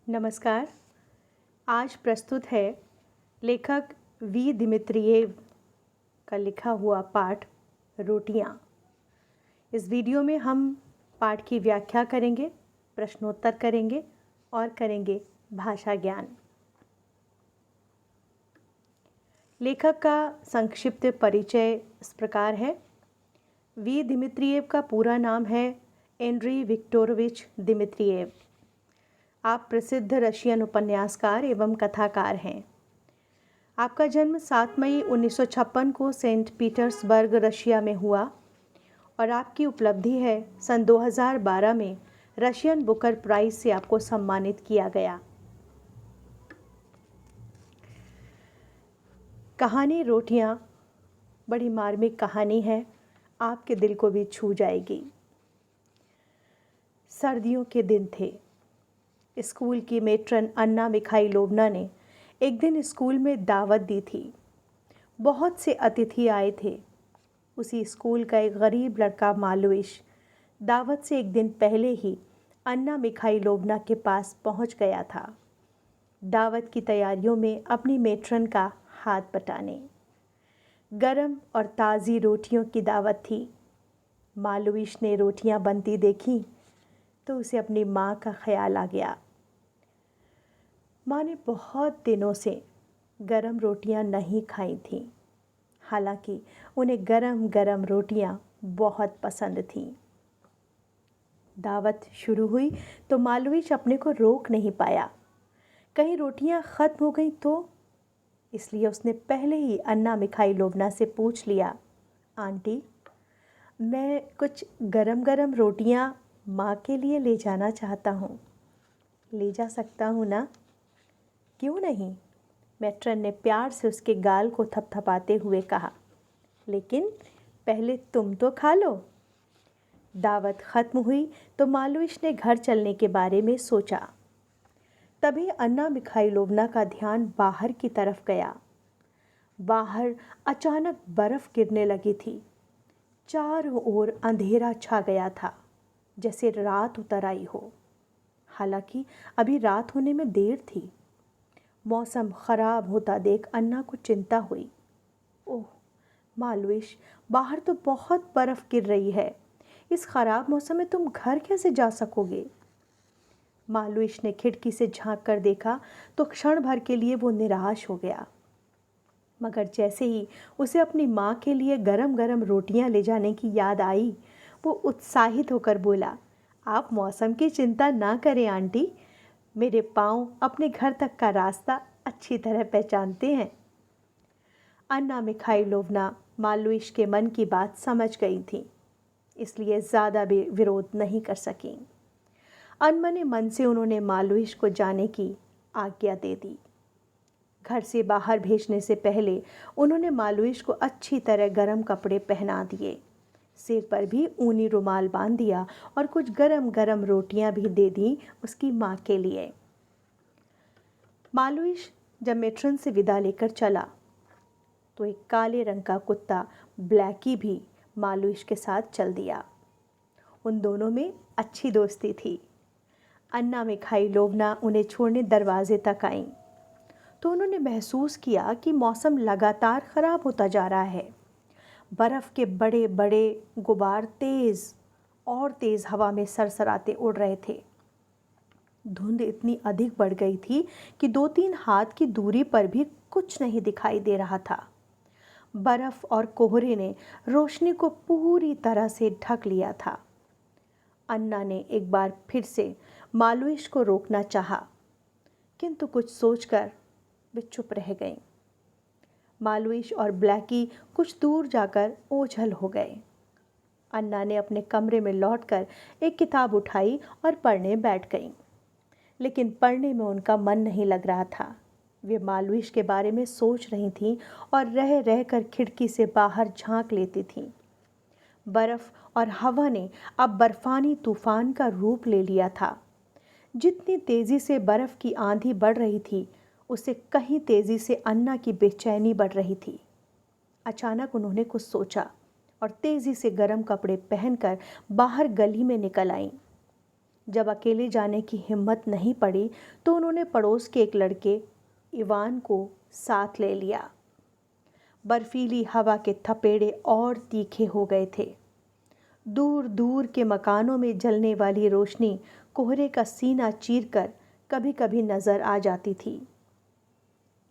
नमस्कार। आज प्रस्तुत है लेखक वी दिमित्रियेव का लिखा हुआ पाठ रोटियां। इस वीडियो में हम पाठ की व्याख्या करेंगे, प्रश्नोत्तर करेंगे और करेंगे भाषा ज्ञान। लेखक का संक्षिप्त परिचय इस प्रकार है। वी दिमित्रियेव का पूरा नाम है एंड्री विक्टोरोविच दिमित्रियेव। आप प्रसिद्ध रशियन उपन्यासकार एवं कथाकार हैं। आपका जन्म 7 मई 1956 को सेंट पीटर्सबर्ग, रशिया में हुआ और आपकी उपलब्धि है सन 2012 में रशियन बुकर प्राइज से आपको सम्मानित किया गया। कहानी रोटियां बड़ी मार्मिक कहानी है, आपके दिल को भी छू जाएगी। सर्दियों के दिन थे। स्कूल की मेट्रन अन्ना मिखाइलोवना ने एक दिन स्कूल में दावत दी थी। बहुत से अतिथि आए थे। उसी स्कूल का एक गरीब लड़का मालुइश दावत से एक दिन पहले ही अन्ना मिखाइलोवना के पास पहुंच गया था, दावत की तैयारियों में अपनी मेट्रन का हाथ बटाने। गरम और ताज़ी रोटियों की दावत थी। मालुइश ने रोटियां बनती देखी तो उसे अपनी माँ का ख्याल आ गया। माँ ने बहुत दिनों से गरम रोटियां नहीं खाई थीं, हालांकि उन्हें गरम गरम रोटियां बहुत पसंद थीं। दावत शुरू हुई तो मालुइश अपने को रोक नहीं पाया। कहीं रोटियां ख़त्म हो गई तो, इसलिए उसने पहले ही अन्ना मिखाइलोवना से पूछ लिया, आंटी, मैं कुछ गरम गरम रोटियां माँ के लिए ले जाना चाहता हूँ, ले जा सकता हूँ ना? क्यों नहीं? मैट्रन ने प्यार से उसके गाल को थपथपाते हुए कहा। लेकिन पहले तुम तो खा लो। दावत खत्म हुई तो मालुइश ने घर चलने के बारे में सोचा। तभी अन्ना मिखाइलोवना का ध्यान बाहर की तरफ गया। बाहर अचानक बर्फ गिरने लगी थी। चारों ओर अंधेरा छा गया था, जैसे रात उतर आई हो। हालांकि अभी रात होने में देर थी। मौसम खराब होता देख अन्ना को चिंता हुई। ओह मालुइश, बाहर तो बहुत बर्फ गिर रही है। इस खराब मौसम में तुम घर कैसे जा सकोगे? मालुइश ने खिड़की से झांक कर देखा तो क्षण भर के लिए वो निराश हो गया। मगर जैसे ही उसे अपनी माँ के लिए गरम गरम रोटियां ले जाने की याद आई, वो उत्साहित होकर बोला, आप मौसम की चिंता ना करें आंटी, मेरे पाँव अपने घर तक का रास्ता अच्छी तरह पहचानते हैं। अन्ना मिखाइलोवना मालुइश के मन की बात समझ गई थी, इसलिए ज़्यादा भी विरोध नहीं कर सकीं। अनमने मन से उन्होंने मालुइश को जाने की आज्ञा दे दी। घर से बाहर भेजने से पहले उन्होंने मालुइश को अच्छी तरह गर्म कपड़े पहना दिए, सिर पर भी ऊनी रुमाल बांध दिया और कुछ गरम गरम रोटियां भी दे दी उसकी माँ के लिए। मालुइश जब मेट्रन से विदा लेकर चला तो एक काले रंग का कुत्ता ब्लैकी भी मालुइश के साथ चल दिया। उन दोनों में अच्छी दोस्ती थी। अन्ना मिखाइलोवना उन्हें छोड़ने दरवाजे तक आईं तो उन्होंने महसूस किया कि मौसम लगातार ख़राब होता जा रहा है। बर्फ़ के बड़े बड़े गुबार तेज़ हवा में सरसराते उड़ रहे थे। धुंध इतनी अधिक बढ़ गई थी कि 2-3 हाथ की दूरी पर भी कुछ नहीं दिखाई दे रहा था। बर्फ़ और कोहरे ने रोशनी को पूरी तरह से ढक लिया था। अन्ना ने एक बार फिर से मालुइश को रोकना चाहा, किंतु कुछ सोचकर वे चुप रह गईं। मालुइश और ब्लैकी कुछ दूर जाकर ओझल हो गए। अन्ना ने अपने कमरे में लौटकर एक किताब उठाई और पढ़ने बैठ गईं। लेकिन पढ़ने में उनका मन नहीं लग रहा था। वे मालुइश के बारे में सोच रही थीं और रह रह कर खिड़की से बाहर झांक लेती थीं। बर्फ़ और हवा ने अब बर्फानी तूफान का रूप ले लिया था। जितनी तेज़ी से बर्फ़ की आंधी बढ़ रही थी, उससे कहीं तेज़ी से अन्ना की बेचैनी बढ़ रही थी। अचानक उन्होंने कुछ सोचा और तेज़ी से गर्म कपड़े पहनकर बाहर गली में निकल आईं। जब अकेले जाने की हिम्मत नहीं पड़ी तो उन्होंने पड़ोस के एक लड़के इवान को साथ ले लिया। बर्फीली हवा के थपेड़े और तीखे हो गए थे। दूर दूर के मकानों में जलने वाली रोशनी कोहरे का सीना चीरकर कभी कभी नजर आ जाती थी।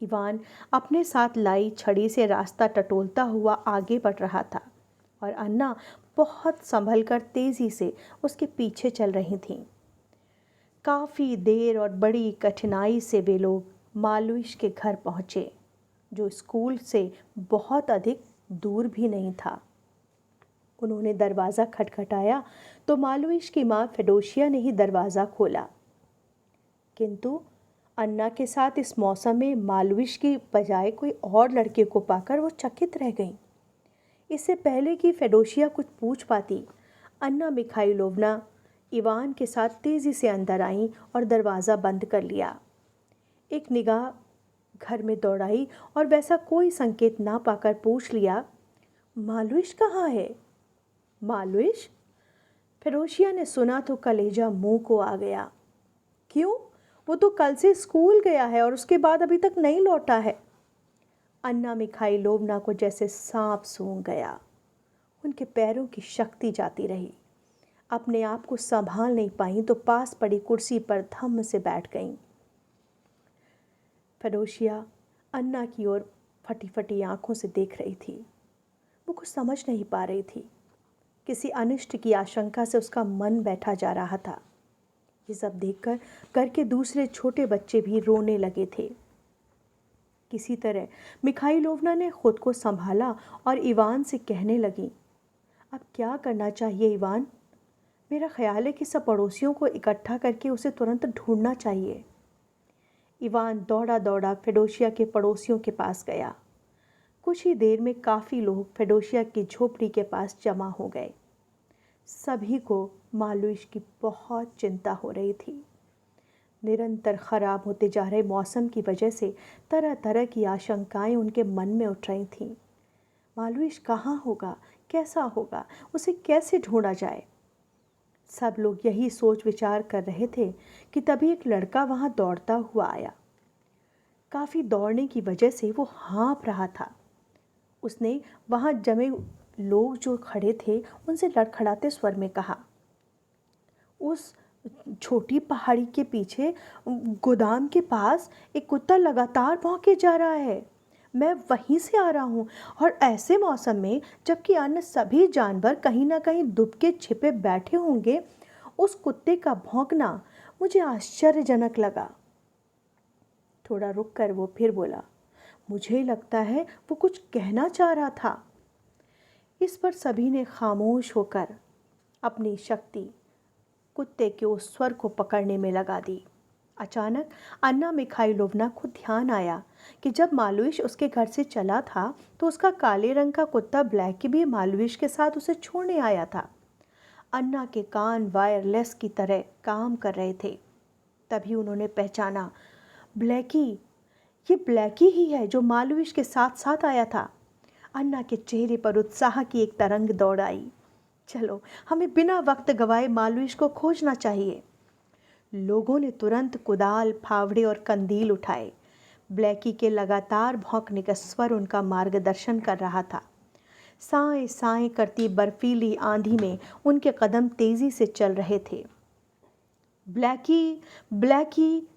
इवान अपने साथ लाई छड़ी से रास्ता टटोलता हुआ आगे बढ़ रहा था और अन्ना बहुत संभलकर तेजी से उसके पीछे चल रही थीं। काफ़ी देर और बड़ी कठिनाई से वे लोग मालविश के घर पहुँचे, जो स्कूल से बहुत अधिक दूर भी नहीं था। उन्होंने दरवाज़ा खटखटाया तो मालविश की माँ फेडोशिया ने ही दरवाज़ा खोला। किंतु अन्ना के साथ इस मौसम में मालविश की बजाय कोई और लड़के को पाकर वो चकित रह गईं। इससे पहले कि फेडोशिया कुछ पूछ पाती, अन्ना मिखाइलोवना इवान के साथ तेज़ी से अंदर आईं और दरवाज़ा बंद कर लिया। एक निगाह घर में दौड़ाई और वैसा कोई संकेत ना पाकर पूछ लिया, मालविश कहाँ है? मालविश? फेडोशिया ने सुना तो कलेजा मुंह को आ गया। क्यों? वो तो कल से स्कूल गया है और उसके बाद अभी तक नहीं लौटा है। अन्ना मिखाइलोवना को जैसे सांप सूंघ गया। उनके पैरों की शक्ति जाती रही। अपने आप को संभाल नहीं पाई तो पास पड़ी कुर्सी पर धम्म से बैठ गईं। फेडोशिया अन्ना की ओर फटी फटी आंखों से देख रही थी। वो कुछ समझ नहीं पा रही थी। किसी अनिष्ट की आशंका से उसका मन बैठा जा रहा था। ये सब देखकर घर के दूसरे छोटे बच्चे भी रोने लगे थे। किसी तरह मिखाइलोवना ने खुद को संभाला और इवान से कहने लगी, अब क्या करना चाहिए इवान? मेरा ख्याल है कि सब पड़ोसियों को इकट्ठा करके उसे तुरंत ढूंढना चाहिए। इवान दौड़ा दौड़ा फेडोशिया के पड़ोसियों के पास गया। कुछ ही देर में काफ़ी लोग फेडोशिया की झोपड़ी के पास जमा हो गए। सभी को मालविश की बहुत चिंता हो रही थी। निरंतर खराब होते जा रहे मौसम की वजह से तरह तरह की आशंकाएं उनके मन में उठ रही थीं। मालविश कहाँ होगा, कैसा होगा, उसे कैसे ढूंढा जाए? सब लोग यही सोच विचार कर रहे थे कि तभी एक लड़का वहाँ दौड़ता हुआ आया। काफ़ी दौड़ने की वजह से वो हाँफ रहा था। उसने वहाँ जमे लोग जो खड़े थे उनसे लड़खड़ाते स्वर में कहा, उस छोटी पहाड़ी के पीछे गोदाम के पास एक कुत्ता लगातार भौंके जा रहा है। मैं वहीं से आ रहा हूँ और ऐसे मौसम में जबकि अन्य सभी जानवर कहीं ना कहीं दुबके छिपे बैठे होंगे, उस कुत्ते का भौंकना मुझे आश्चर्यजनक लगा। थोड़ा रुककर वो फिर बोला, मुझे लगता है वो कुछ कहना चाह रहा था। इस पर सभी ने खामोश होकर अपनी शक्ति कुत्ते के उस स्वर को पकड़ने में लगा दी। अचानक अन्ना मिखाइलोवना को ध्यान आया कि जब मालविश उसके घर से चला था तो उसका काले रंग का कुत्ता ब्लैकी भी मालविश के साथ उसे छोड़ने आया था। अन्ना के कान वायरलेस की तरह काम कर रहे थे। तभी उन्होंने पहचाना, ब्लैकी, ये ब्लैकी ही है जो मालविश के साथ साथ आया था। अन्ना के चेहरे पर उत्साह की एक तरंग दौड़ आई। चलो, हमें बिना वक्त गवाए मालविश को खोजना चाहिए। लोगों ने तुरंत कुदाल, फावड़े और कंदील उठाए। ब्लैकी के लगातार भौंकने का स्वर उनका मार्गदर्शन कर रहा था। साएं साएं करती बर्फीली आंधी में उनके कदम तेजी से चल रहे थे। ब्लैकी, ब्लैकी,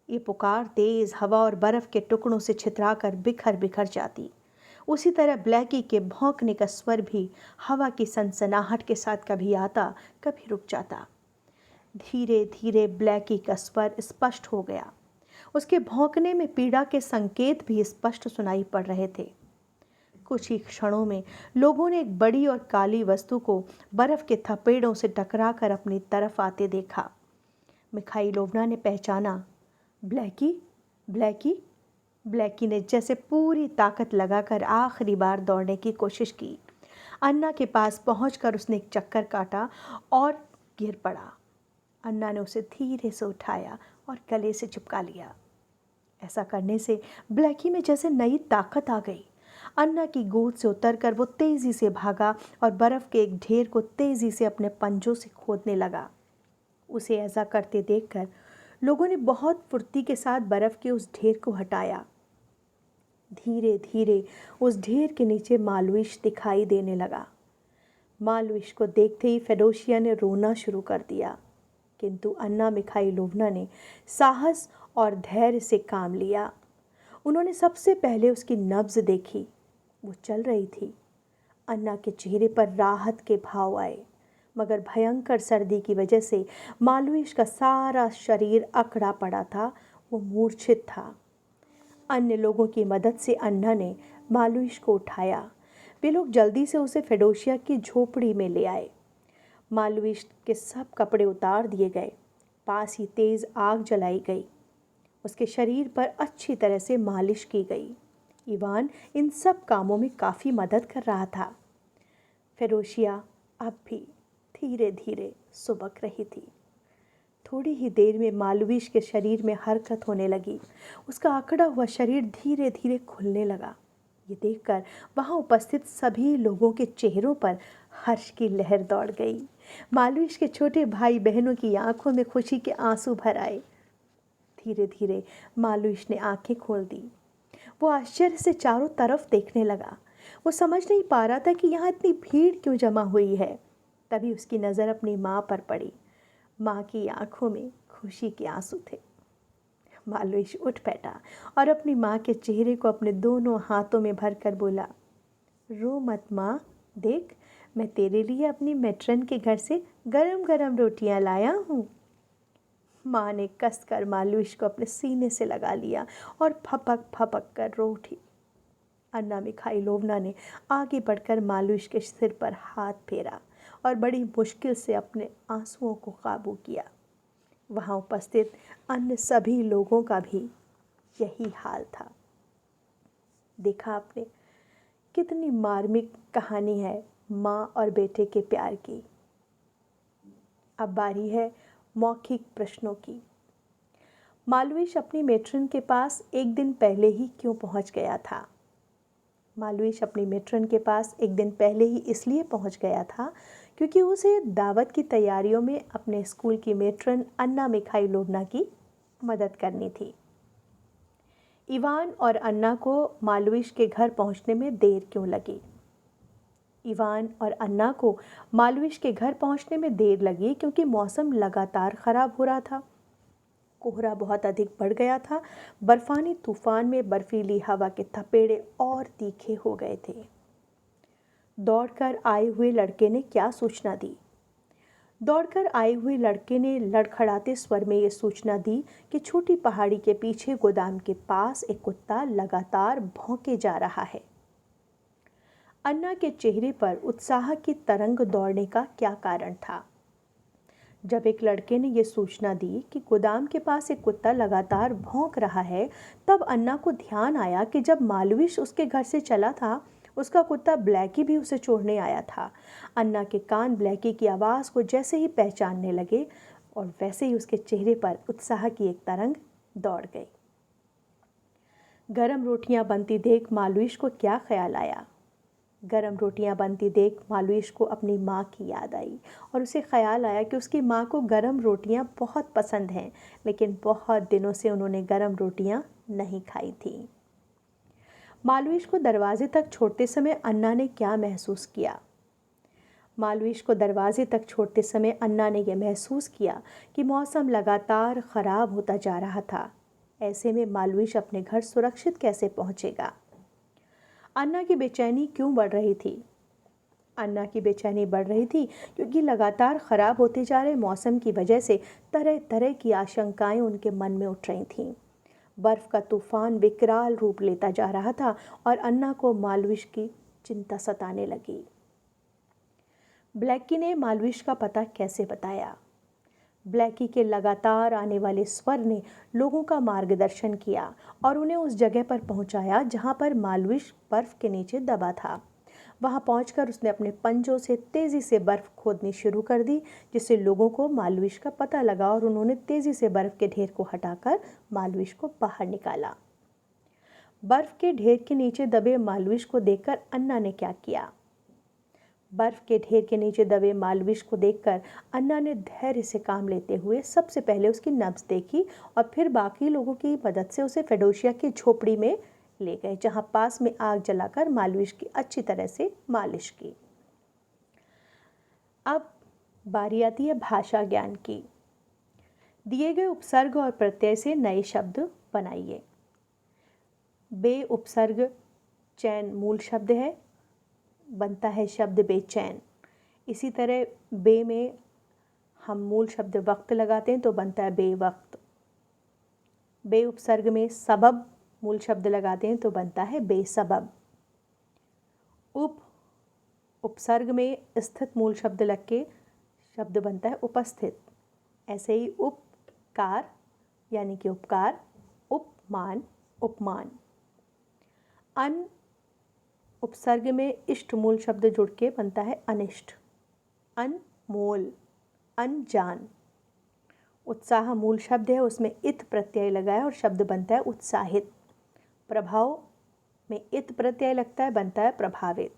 ये पुकार तेज हवा और बर्फ के टुकड़ों से छितराकर बिखर बिखर जाती। उसी तरह ब्लैकी के भौंकने का स्वर भी हवा की सनसनाहट के साथ कभी आता, कभी रुक जाता। धीरे धीरे ब्लैकी का स्वर स्पष्ट हो गया। उसके भौंकने में पीड़ा के संकेत भी स्पष्ट सुनाई पड़ रहे थे। कुछ ही क्षणों में लोगों ने एक बड़ी और काली वस्तु को बर्फ के थपेड़ों से टकराकर अपनी तरफ आते देखा। मिखाइलोवना ने पहचाना, ब्लैकी, ब्लैकी। ब्लैकी ने जैसे पूरी ताकत लगाकर आखिरी बार दौड़ने की कोशिश की। अन्ना के पास पहुंचकर उसने एक चक्कर काटा और गिर पड़ा। अन्ना ने उसे धीरे से उठाया और गले से चिपका लिया। ऐसा करने से ब्लैकी में जैसे नई ताकत आ गई। अन्ना की गोद से उतरकर वो तेजी से भागा और बर्फ के एक ढेर को तेजी से अपने पंजों से खोदने लगा। उसे ऐसा करते देखकर लोगों ने बहुत फुर्ती के साथ बर्फ के उस ढेर को हटाया। धीरे धीरे उस ढेर के नीचे मालविश दिखाई देने लगा। मालविश को देखते ही फेडोशिया ने रोना शुरू कर दिया, किंतु अन्ना मिखाइलोवना ने साहस और धैर्य से काम लिया। उन्होंने सबसे पहले उसकी नब्ज देखी, वो चल रही थी। अन्ना के चेहरे पर राहत के भाव आए, मगर भयंकर सर्दी की वजह से मालविश का सारा शरीर अकड़ा पड़ा था, वो मूर्छित था। अन्य लोगों की मदद से अन्ना ने मालविश को उठाया। वे लोग जल्दी से उसे फेडोशिया की झोपड़ी में ले आए। मालविश के सब कपड़े उतार दिए गए, पास ही तेज़ आग जलाई गई, उसके शरीर पर अच्छी तरह से मालिश की गई। इवान इन सब कामों में काफ़ी मदद कर रहा था। फेडोशिया अब भी धीरे धीरे सुबक रही थी। थोड़ी ही देर में मालविश के शरीर में हरकत होने लगी। उसका अकड़ा हुआ शरीर धीरे धीरे खुलने लगा। ये देखकर वहाँ उपस्थित सभी लोगों के चेहरों पर हर्ष की लहर दौड़ गई। मालविश के छोटे भाई बहनों की आंखों में खुशी के आंसू भर आए। धीरे धीरे मालविश ने आंखें खोल दी। वो आश्चर्य से चारों तरफ देखने लगा। वो समझ नहीं पा रहा था कि यहाँ इतनी भीड़ क्यों जमा हुई है। तभी उसकी नज़र अपनी माँ पर पड़ी। माँ की आंखों में खुशी के आंसू थे। मालविश उठ बैठा और अपनी माँ के चेहरे को अपने दोनों हाथों में भरकर बोला, रो मत माँ, देख मैं तेरे लिए अपनी मैट्रन के घर से गरम गरम रोटियां लाया हूँ। माँ ने कसकर मालविश को अपने सीने से लगा लिया और फपक फपक कर रो उठी। अन्ना मिखाइलोवना ने आगे बढ़कर मालविश के सिर पर हाथ फेरा और बड़ी मुश्किल से अपने आंसुओं को काबू किया। वहाँ उपस्थित अन्य सभी लोगों का भी यही हाल था। देखा आपने कितनी मार्मिक कहानी है माँ और बेटे के प्यार की। अब बारी है मौखिक प्रश्नों की। मालविश अपनी मैट्रन के पास एक दिन पहले ही क्यों पहुंच गया था? मालविश अपनी मैट्रन के पास एक दिन पहले ही इसलिए पहुंच गया था क्योंकि उसे दावत की तैयारियों में अपने स्कूल की मैट्रन अन्ना मिखाइलोवना की मदद करनी थी। इवान और अन्ना को मालविश के घर पहुंचने में देर क्यों लगी? इवान और अन्ना को मालविश के घर पहुंचने में देर लगी क्योंकि मौसम लगातार ख़राब हो रहा था। कोहरा बहुत अधिक बढ़ गया था। बर्फानी तूफान में बर्फीली हवा के थपेड़े और तीखे हो गए थे। दौड़कर आए हुए लड़के ने क्या सूचना दी? दौड़कर आए हुए लड़के ने लड़खड़ाते स्वर में ये सूचना दी कि छोटी पहाड़ी के पीछे गोदाम के पास एक कुत्ता लगातार भौंके जा रहा है। अन्ना के चेहरे पर उत्साह की तरंग दौड़ने का क्या कारण था? जब एक लड़के ने यह सूचना दी कि गोदाम के पास एक कुत्ता लगातार भौंक रहा है, तब अन्ना को ध्यान आया कि जब मालविश उसके घर से चला था, उसका कुत्ता ब्लैकी भी उसे छोड़ने आया था। अन्ना के कान ब्लैकी की आवाज़ को जैसे ही पहचानने लगे और वैसे ही उसके चेहरे पर उत्साह की एक तरंग दौड़ गई। गरम रोटियां बनती देख मालविश को क्या ख्याल आया? गरम रोटियां बनती देख मालविश को अपनी माँ की याद आई और उसे ख्याल आया कि उसकी माँ को गरम रोटियां बहुत पसंद हैं, लेकिन बहुत दिनों से उन्होंने गरम रोटियां नहीं खाई थी। मालविश को दरवाजे तक छोड़ते समय अन्ना ने क्या महसूस किया? मालविश को दरवाजे तक छोड़ते समय अन्ना ने यह महसूस किया कि मौसम लगातार ख़राब होता जा रहा था। ऐसे में मालविश अपने घर सुरक्षित कैसे पहुँचेगा? अन्ना की बेचैनी क्यों बढ़ रही थी? अन्ना की बेचैनी बढ़ रही थी क्योंकि लगातार ख़राब होते जा रहे मौसम की वजह से तरह तरह की आशंकाएं उनके मन में उठ रही थीं। बर्फ़ का तूफ़ान विकराल रूप लेता जा रहा था और अन्ना को मालविश की चिंता सताने लगी। ब्लैकी ने मालविश का पता कैसे बताया? ब्लैकी के लगातार आने वाले स्वर ने लोगों का मार्गदर्शन किया और उन्हें उस जगह पर पहुंचाया जहां पर मालविश बर्फ़ के नीचे दबा था। वहां पहुंचकर उसने अपने पंजों से तेज़ी से बर्फ़ खोदनी शुरू कर दी, जिससे लोगों को मालविश का पता लगा और उन्होंने तेज़ी से बर्फ़ के ढेर को हटाकर मालविश को बाहर निकाला। बर्फ़ के ढेर के नीचे दबे मालविश को देखकर अन्ना ने क्या किया? बर्फ के ढेर के नीचे दबे मालविश को देखकर अन्ना ने धैर्य से काम लेते हुए सबसे पहले उसकी नब्ज देखी और फिर बाकी लोगों की मदद से उसे फेडोशिया की झोपड़ी में ले गए, जहां पास में आग जलाकर मालविश की अच्छी तरह से मालिश की। अब बारी आती है भाषा ज्ञान की। दिए गए उपसर्ग और प्रत्यय से नए शब्द बनाइए। बे उपसर्ग चैन मूल शब्द है, बनता है शब्द बेचैन। इसी तरह बे में हम मूल शब्द वक्त लगाते हैं तो बनता है बेवक्त। बे उपसर्ग में सबब मूल शब्द लगाते हैं तो बनता है बेसबब। उप उपसर्ग में स्थित मूल शब्द लग के शब्द बनता है उपस्थित। ऐसे ही उपकार यानी कि उपकार, उपमान, उपमान। अन उपसर्ग में इष्ट मूल शब्द जुड़ के बनता है अनिष्ट। अनमोल, अनजान। उत्साह मूल शब्द है, उसमें इत प्रत्यय लगा है और शब्द बनता है उत्साहित। प्रभाव में इत प्रत्यय लगता है, बनता है प्रभावित।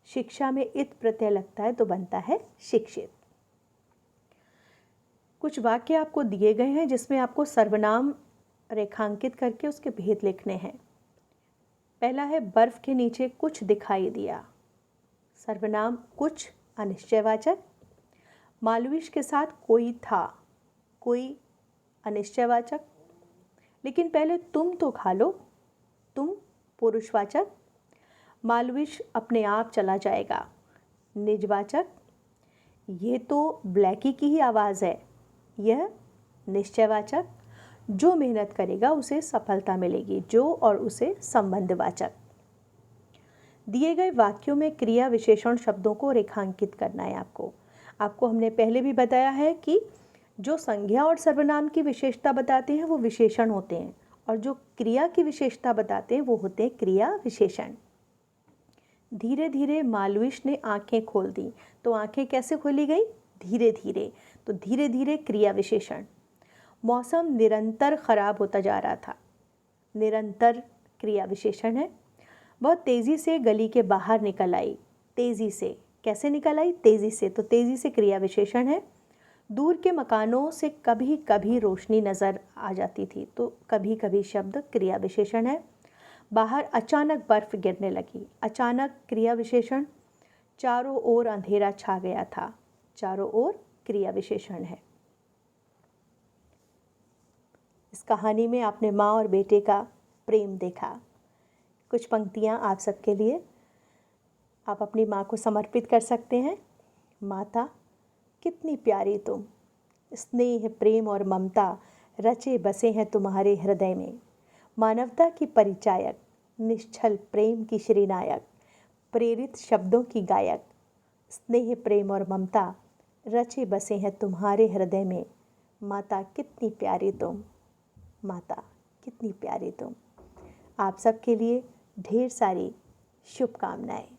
शिक्षा में इत प्रत्यय लगता है तो बनता है शिक्षित। कुछ वाक्य आपको दिए गए हैं जिसमें आपको सर्वनाम रेखांकित करके उसके भेद लिखने हैं। पहला है बर्फ के नीचे कुछ दिखाई दिया। सर्वनाम कुछ अनिश्चयवाचक। मालविश के साथ कोई था, कोई अनिश्चयवाचक। लेकिन पहले तुम तो खा लो, तुम पुरुषवाचक। मालविश अपने आप चला जाएगा, निजवाचक। ये तो ब्लैकी की ही आवाज़ है, यह निश्चयवाचक। जो मेहनत करेगा उसे सफलता मिलेगी, जो और उसे संबंधवाचक। दिए गए वाक्यों में क्रिया विशेषण शब्दों को रेखांकित करना है आपको हमने पहले भी बताया है कि जो संज्ञा और सर्वनाम की विशेषता बताते हैं वो विशेषण होते हैं, और जो क्रिया की विशेषता बताते हैं वो होते हैं क्रिया विशेषण। धीरे धीरे मालविश ने आंखें खोल दी, तो आंखें कैसे खोली गई? धीरे धीरे। तो धीरे धीरे क्रिया विशेषण। मौसम निरंतर खराब होता जा रहा था, निरंतर क्रिया विशेषण है। बहुत तेज़ी से गली के बाहर निकल आई, तेज़ी से। कैसे निकल आई? तेज़ी से। तो तेज़ी से क्रिया विशेषण है। दूर के मकानों से कभी कभी रोशनी नज़र आ जाती थी, तो कभी कभी शब्द क्रिया विशेषण है। बाहर अचानक बर्फ गिरने लगी, अचानक क्रिया विशेषण। चारों ओर अंधेरा छा गया था, चारों ओर क्रिया विशेषण है। इस कहानी में आपने माँ और बेटे का प्रेम देखा। कुछ पंक्तियाँ आप सबके लिए, आप अपनी माँ को समर्पित कर सकते हैं। माता कितनी प्यारी तुम, स्नेह प्रेम और ममता रचे बसे हैं तुम्हारे हृदय में। मानवता की परिचायक, निश्चल प्रेम की श्रीनायक, प्रेरित शब्दों की गायक। स्नेह प्रेम और ममता रचे बसे हैं तुम्हारे हृदय में। माता कितनी प्यारी तुम, माता कितनी प्यारी तुम। आप सबके लिए ढेर सारी शुभकामनाएं।